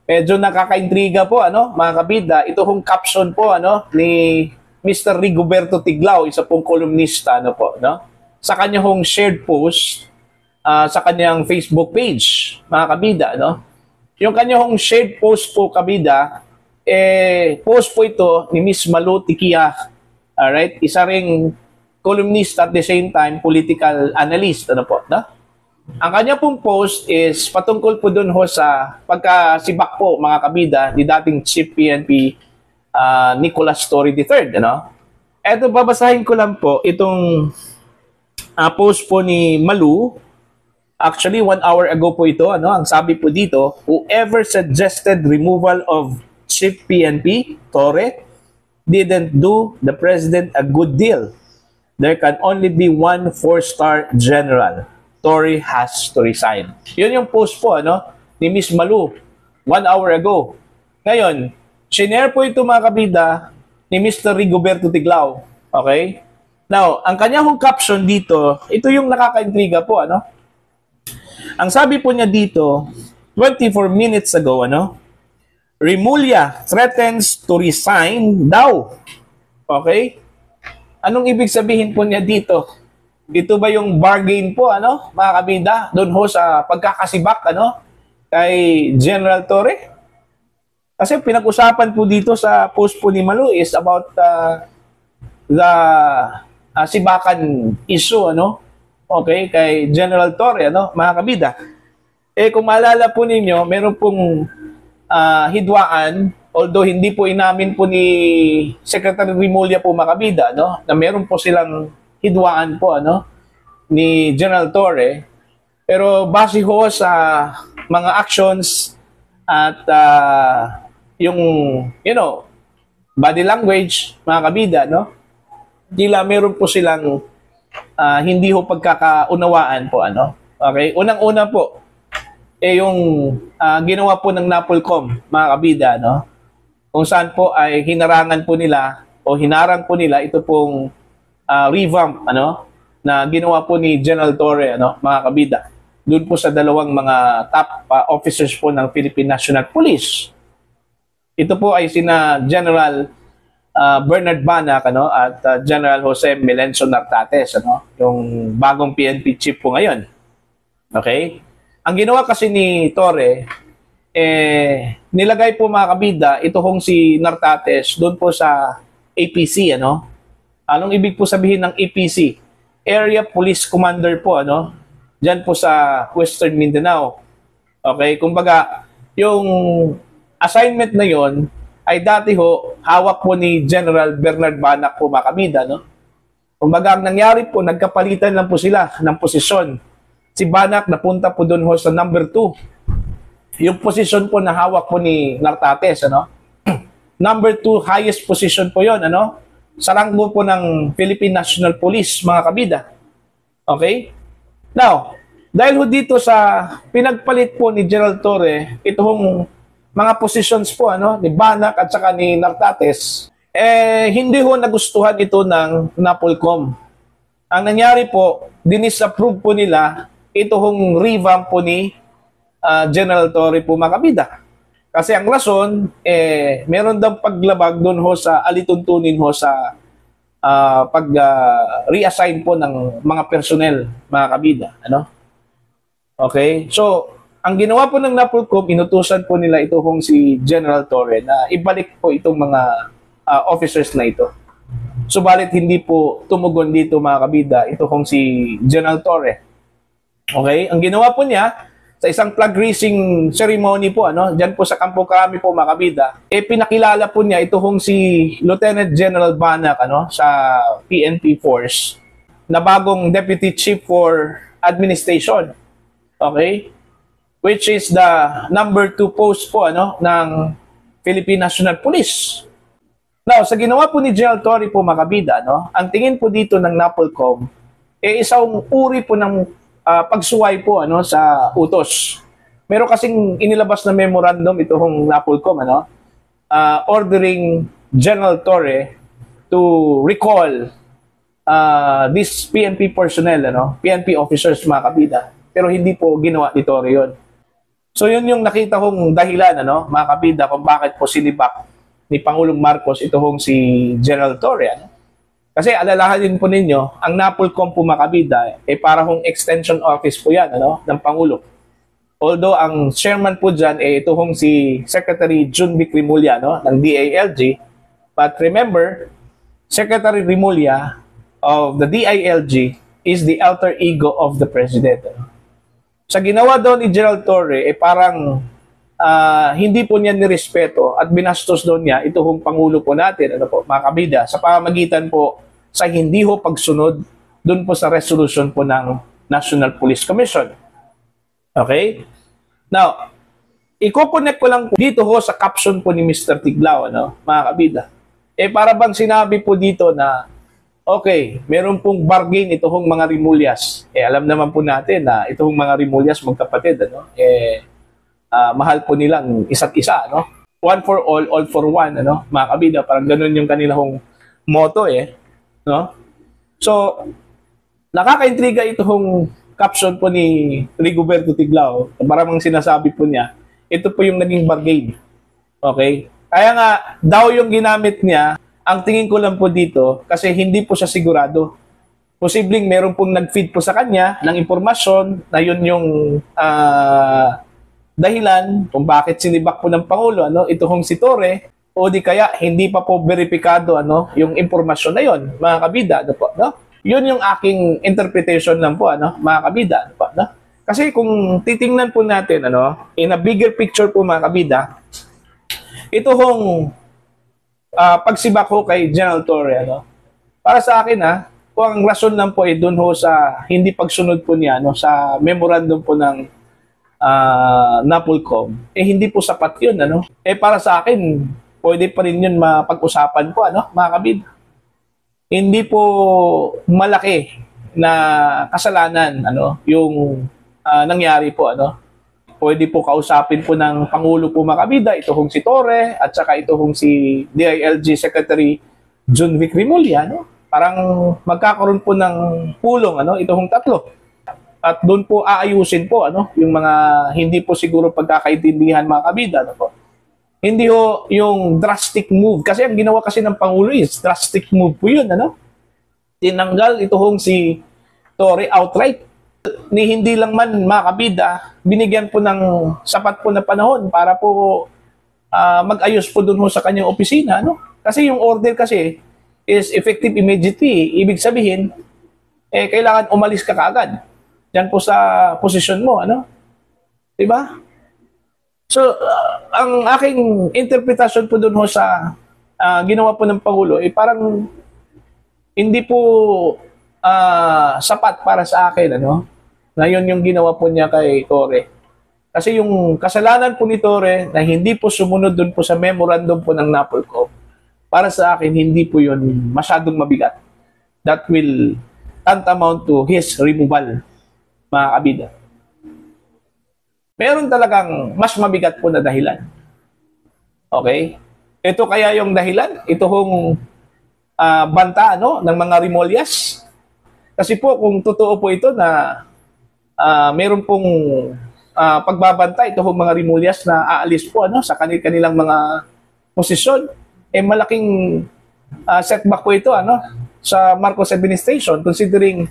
Medyo nakakaintriga po, ano, mga kabida. Ito hong caption po, ano, ni Mr. Rigoberto Tiglao, isa pong kolumnista, ano po, no? Sa kanya hong shared post, sa kanyang Facebook page, mga kabida, no? Yung kanya hong shared post po, kabida, post po ito ni Miss Malu Tikia, alright? Isa ring columnist at the same time political analyst, ano po, no? Ang kanya pong post is patungkol po dun ho sa pagkasibak po, mga kabida, ni dating Chief PNP Nicolas Torre III. Ano? Eto, babasahin ko lang po itong post po ni Malu. Actually, 1 hour ago po ito. Ano? Ang sabi po dito, whoever suggested removal of Chief PNP Torre didn't do the President a good deal. There can only be one 4-star general. Torre has to resign. Yun yung post po, ano, ni Miss Malu 1 hour ago. Ngayon, shinare po ito, mga kabida, ni Mr. Rigoberto Tiglao. Okay? Now, ang kanyang caption dito, ito yung nakakaintriga po, ano? Ang sabi po niya dito, 24 minutes ago, ano? Remulla threatens to resign daw. Okay? Anong ibig sabihin po niya dito? Ito ba yung bargain po, ano, mga kabida, doon ho sa pagkakasibak, ano, kay General Torre? Kasi pinag-usapan po dito sa post po ni Malu is about the sibakan issue, ano, okay, kay General Torre, ano, mga kabida. Kung maalala po ninyo, meron pong hidwaan, although hindi po inamin po ni Secretary Remulla po, mga kabida, no, na meron po silang hidwaan po, ano, ni General Torre, pero base ho sa mga actions at yung, you know, body language, mga kabida, no, tila meron po silang hindi ho pagkakaunawaan po, ano. Okay, unang-una po yung ginawa po ng NAPOLCOM, mga kabida, no, kung saan po ay hinarangan po nila o hinarang po nila ito pong revamp, ano, na ginawa po ni General Torre, ano, mga kabida, doon po sa dalawang mga top officers po ng Philippine National Police. Ito po ay sina General Bernard Banac, ano, at General Jose Melencio Nartates, ano, yung bagong PNP chief po ngayon. Okay? Ang ginawa kasi ni Torre, nilagay po, mga kabida, ito hong si Nartates doon po sa APC, ano. Anong ibig po sabihin ng APC? Area Police Commander po, ano? Diyan po sa Western Mindanao. Okay, kumbaga, yung assignment na yon ay dati ho, hawak po ni General Bernard Banac po, mga kabida, no? Kumbaga, ang nangyari po, nagkapalitan lang po sila ng posisyon. Si Banac napunta po doon ho sa number 2. Yung posisyon po na hawak po ni Nartates, ano? Number 2, highest position po yon, ano? Sa ranggo po ng Philippine National Police, mga kabida. Okay? Now, dahil ho dito sa pinagpalit po ni General Torre, itong mga positions po, ano, ni Banac at saka ni Nartates, hindi ho nagustuhan ito ng NAPOLCOM. Ang nangyari po, dinisapprove po nila itong revamp po ni General Torre po, mga kabida. Kasi ang rason, meron daw paglabag doon ho sa alituntunin ho sa pag-reassign po ng mga personnel, mga kabida. Ano? Okay? So, ang ginawa po ng NAPOLCOM, inutusan po nila ito hong si General Torre na ibalik po itong mga officers na ito. Subalit hindi po tumugon dito, mga kabida, ito hong si General Torre. Okay? Ang ginawa po niya, sa isang flag raising ceremony po, ano, diyan po sa Campo Crame po, mga kabida, pinakilala po niya ito hong si Lieutenant General Banac, ano, sa PNP Force, na bagong Deputy Chief for Administration. Okay? Which is the number 2 post po, ano, ng Philippine National Police. Now, sa ginawa po ni General Torre po, mga kabida, no, ang tingin po dito ng NAPOLCOM, isang uri po ng pagsuway po, ano, sa utos. Meron kasing inilabas na memorandum itong NAPOLCOM, ano, ordering General Torre to recall this PNP personnel, ano, PNP officers, mga kabida. Pero hindi po ginawa ni Torre yun. So yun yung nakita kong dahilan, ano, mga kabida, kung bakit po sinibak ni Pangulong Marcos ito hong si General Torre. Ano? Kasi alalahanin po ninyo, ang NAPOLCOM po, mga kabida, para hong extension office po yan, ano, ng Pangulo. Although ang chairman po dyan, ito hong si Secretary Jun Vic Rimulya, no, ng DILG. But remember, Secretary Rimulya of the DILG is the alter ego of the President. Ano? Sa ginawa daw ni General Torre, parang hindi po niya nirespeto at binastos doon niya ito hong Pangulo po natin, ano po, mga kabida, sa pamamagitan po sa hindi ho pagsunod doon po sa resolution po ng National Police Commission. Okay? Now, i-connect ko lang po dito ho sa caption po ni Mr. Tiglao, ano, mga kabida. Para bang sinabi po dito na okay, meron pong bargain ito hong mga Remulyas. Alam naman po natin na ito hong mga Remulyas magkapatid, ano? Mahal po nilang isa't isa, ano? One for all for one, ano? Mga kabida, parang ganun yung kanilang motto, no? So, nakakaintriga ito hong caption po ni Rigoberto Tiglao. Maraming sinasabi po niya, ito po yung naging bargain. Okay? Kaya nga, daw yung ginamit niya, ang tingin ko lang po dito, kasi hindi po siya sigurado. Posibleng meron pong nag-feed po sa kanya ng impormasyon na yun yung dahilan kung bakit sinibak po ng Pangulo, ano, ito hong si Torre, o di kaya hindi pa po verifikado, ano, yung impormasyon na yun, mga kabida, ano po, no? Yun yung aking interpretation lang po, ano, mga kabida, ano po, no? Kasi kung titingnan po natin, ano, in a bigger picture po, mga kabida, ito hong pagsibak ho kay General Torre, ano? Para sa akin, kung ang rason lang po doon ho sa hindi pagsunod po niya, no, sa memorandum po ng NAPOLCOM, hindi po sapat yun, ano? Para sa akin, pwede pa rin yun mapag-usapan po, ano, mga kabid. Hindi po malaki na kasalanan, ano, yung nangyari po, ano. Pwede po kausapin po ng Pangulo po, mga kabida, ito hong si Torre at saka ito hong si DILG Secretary Jun Vic Rimulya, no? Parang magkakaroon po ng pulong, ano, ito hong tatlo. At doon po aayusin po, ano, yung mga hindi po siguro pagkakaintindihan, mga kabida, ano po. Hindi ho yung drastic move, kasi ang ginawa kasi ng Pangulo is drastic move po yun, ano? Tinanggal ito hong si Torre outright. Ni hindi lang man, mga kabida, binigyan po ng sapat po na panahon para po mag-ayos po doon sa kanyang opisina, no? Kasi yung order kasi is effective immediately. Ibig sabihin, kailangan umalis ka kaagad diyan po sa posisyon mo, ano? Diba? So, ang aking interpretasyon po doon sa ginawa po ng Pangulo, parang hindi po sapat para sa akin, ano? Na yun yung ginawa po niya kay Torre. Kasi yung kasalanan po ni Torre na hindi po sumunod dun po sa memorandum po ng NAPOLCOM, para sa akin, hindi po yun masyadong mabigat. That will tantamount to his removal, mga kabida. Meron talagang mas mabigat po na dahilan. Okay? Ito kaya yung dahilan? Ito hong banta, ano, ng mga Remulyas. Kasi po, kung totoo po ito na meron pong pagbabanta ito hong mga Remulyas na aalis po, ano, sa kanilang mga posisyon, malaking setback po ito, ano, sa Marcos administration, considering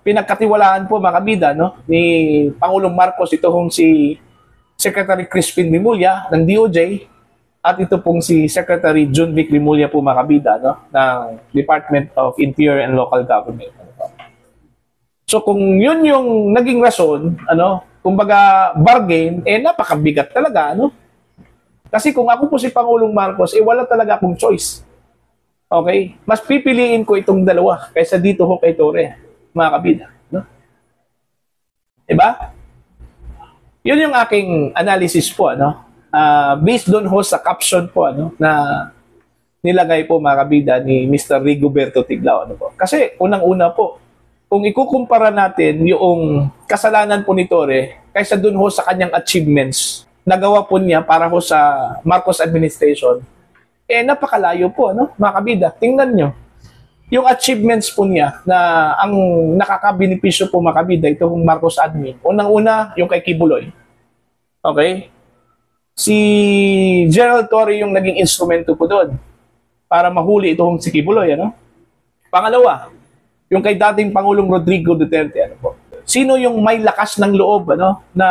pinagkatiwalaan po, mga kabida, no, ni Pangulong Marcos ito hong si Secretary Crispin Rimulya ng DOJ at ito pong si Secretary Jun Vic Rimulya po, mga kabida, no, ng Department of Interior and Local Government. So kung yun yung naging rason, ano, kumbaga bargain, napakabigat talaga, ano? Kasi kung ako po si Pangulong Marcos, wala talaga akong choice. Okay? Mas pipiliin ko itong dalawa kaysa dito ho kay Torre, mga kabida, no? Diba? Yun yung aking analysis po, ano? Based doon ho sa caption po, ano, na nilagay po, mga kabida, ni Mr. Rigoberto Tiglao, ano po. Kasi unang-una po, kung ikukumpara natin yung kasalanan po ni Torre kaysa dun ho sa kanyang achievements, nagawa po niya para ho sa Marcos administration, napakalayo po, ano, mga kabida. Tingnan nyo. yung achievements po niya na ang nakakabenepisyo po mga kabida, ito kung Marcos admin. Unang-una, yung kay Kibuloy. Okay? Si Gerald Torre yung naging instrumento po doon para mahuli itong si Kibuloy. Ano? Pangalawa, yung kay dating Pangulong Rodrigo Duterte. Ano po? Sino yung may lakas ng loob na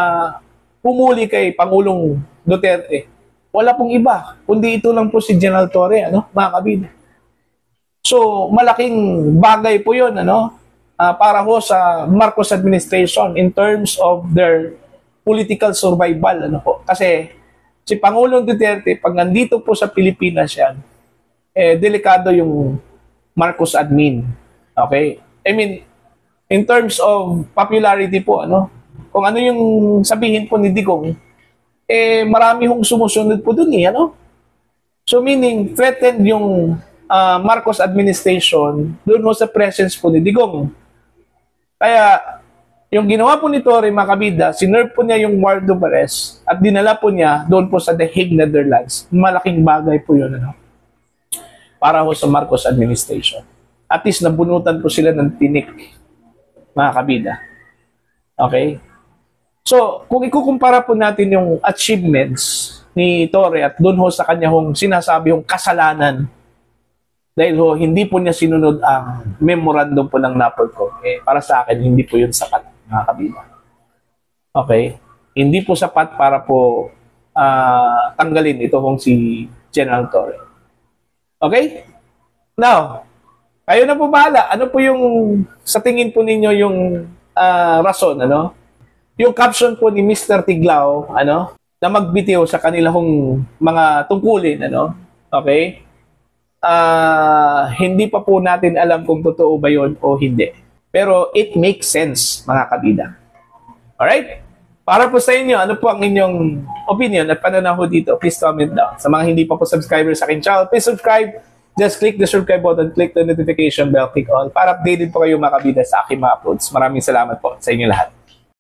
pumuli kay Pangulong Duterte? Wala pong iba, kundi ito lang po si General Torre, mga kabida. So, malaking bagay po yun, para ho sa Marcos administration in terms of their political survival, Kasi, si Pangulong Duterte, pag nandito po sa Pilipinas yan, delikado yung Marcos admin. Okay? I mean, in terms of popularity po, kung ano yung sabihin po ni Digong, marami hong sumusunod po dun, So, meaning, threatened yung Marcos administration doon ho sa presence po ni Digong. Kaya, yung ginawa po ni Torre, mga kabida, sinerve po niya yung warrant of arrest at dinala po niya doon po sa The Hague, Netherlands. Malaking bagay po yun, para ho sa Marcos administration. At least, nabunutan po sila ng tinik, mga kabida. Okay? So, kung ikukumpara po natin yung achievements ni Torre at doon ho sa kanya hong sinasabi yung kasalanan dahil ho, hindi po niya sinunod ang memorandum po ng NAPOLCOM. Para sa akin, hindi po yun sapat, mga kabila. Okay? Hindi po sapat para po tanggalin ito hong si General Torre. Okay? Now, kayo na po bahala. Ano po yung, sa tingin po ninyo yung rason, Yung caption po ni Mr. Tiglao, na magbitiw sa kanilang mga tungkulin, Okay? Hindi pa po natin alam kung totoo ba yun o hindi. Pero it makes sense, mga kabida. Alright? Para po sa inyo, ano po ang inyong opinion at pananaw dito? Please comment down. Sa mga hindi pa po subscriber sa aking channel, please subscribe. Just click the subscribe button, click the notification bell, click all para updated po kayo mga kabida sa aking mga uploads. Maraming salamat po sa inyo lahat.